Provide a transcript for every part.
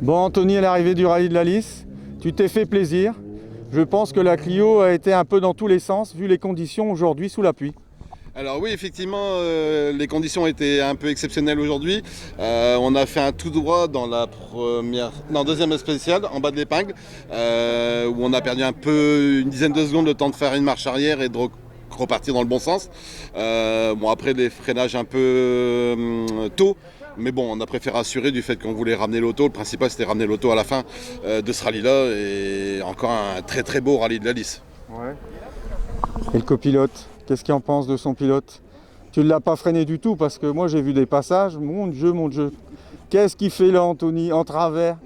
Bon Anthony, à l'arrivée du rallye de la Lys, tu t'es fait plaisir. Je pense que la Clio a été un peu dans tous les sens vu les conditions aujourd'hui sous la pluie. Alors oui, effectivement, les conditions étaient un peu exceptionnelles aujourd'hui. On a fait un tout droit dans la deuxième spéciale, en bas de l'épingle, où on a perdu un peu, une dizaine de secondes, le temps de faire une marche arrière et de repartir dans le bon sens. Bon, après des freinages un peu tôt, mais bon, on a préféré assurer du fait qu'on voulait ramener l'auto. Le principal, c'était ramener l'auto à la fin de ce rallye-là, et encore un très très beau rallye de la Lys. Ouais. Et le copilote, qu'est-ce qu'il en pense de son pilote? Tu ne l'as pas freiné du tout parce que moi j'ai vu des passages, mon Dieu. Qu'est-ce qu'il fait là Anthony, en travers?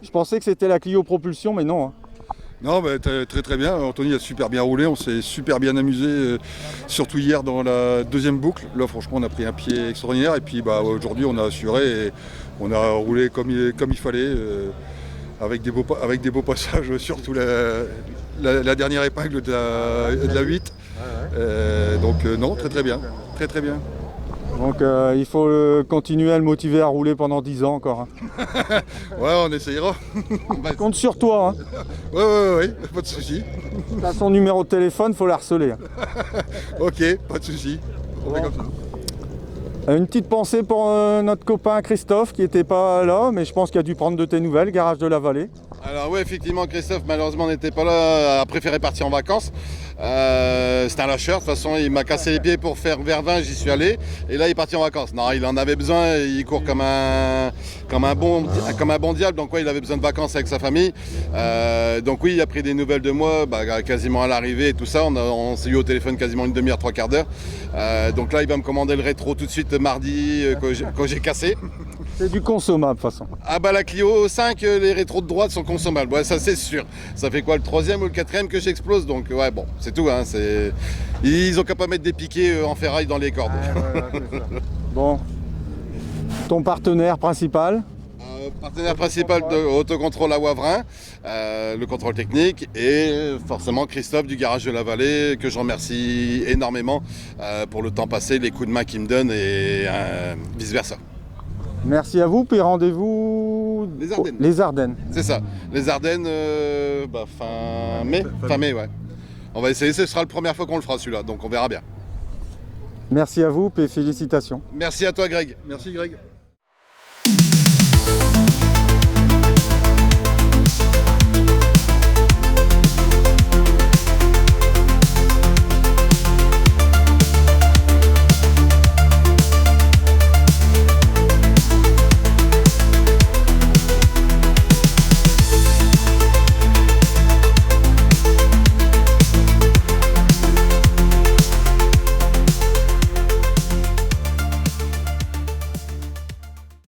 Je pensais que c'était la Clio propulsion, mais non. Hein. Non, bah, très bien. Anthony a super bien roulé, on s'est super bien amusé, surtout hier dans la deuxième boucle. Là, franchement, on a pris un pied extraordinaire et puis bah, aujourd'hui, on a assuré et on a roulé comme il fallait, avec des beaux passages, surtout la dernière épingle de la 8. Donc non, très bien. Donc il faut continuer à le motiver à rouler pendant 10 ans encore. Hein. Ouais, on essayera. Je compte sur toi. Hein. Ouais, pas de souci. Tu as son numéro de téléphone, faut la harceler. Hein. Ok, pas de souci. On fait comme ça. Une petite pensée pour notre copain Christophe qui n'était pas là, mais je pense qu'il a dû prendre de tes nouvelles, garage de la Vallée. Alors oui, effectivement, Christophe malheureusement n'était pas là, a préféré partir en vacances. C'était un lâcheur, de toute façon il m'a cassé les pieds pour faire Vervins, j'y suis allé. Et là il est parti en vacances. Non, il en avait besoin, il court comme un bon diable, donc ouais, il avait besoin de vacances avec sa famille. Donc oui, il a pris des nouvelles de moi, quasiment à l'arrivée et tout ça. On s'est eu au téléphone quasiment une demi-heure, 3/4 d'heure. Donc là il va me commander le rétro tout de suite mardi que j'ai cassé. C'est du consommable de toute façon. Ah bah la Clio 5, les rétros de droite sont consommables, ouais, ça c'est sûr. Ça fait quoi, le 3e ou le 4e que j'explose, donc ouais bon, c'est tout. Hein, ils ont qu'à pas mettre des piquets en ferraille dans les cordes. Bon, ton partenaire principal? Partenaire principal de Autocontrôle à Wavrin, le contrôle technique, et forcément Christophe du garage de la Vallée, que je remercie énormément pour le temps passé, les coups de main qu'il me donne et vice versa. Merci à vous, puis rendez-vous les Ardennes. C'est ça, les Ardennes, fin mai, ouais. On va essayer, ce sera la première fois qu'on le fera celui-là, donc on verra bien. Merci à vous, puis félicitations. Merci à toi Greg. Merci Greg.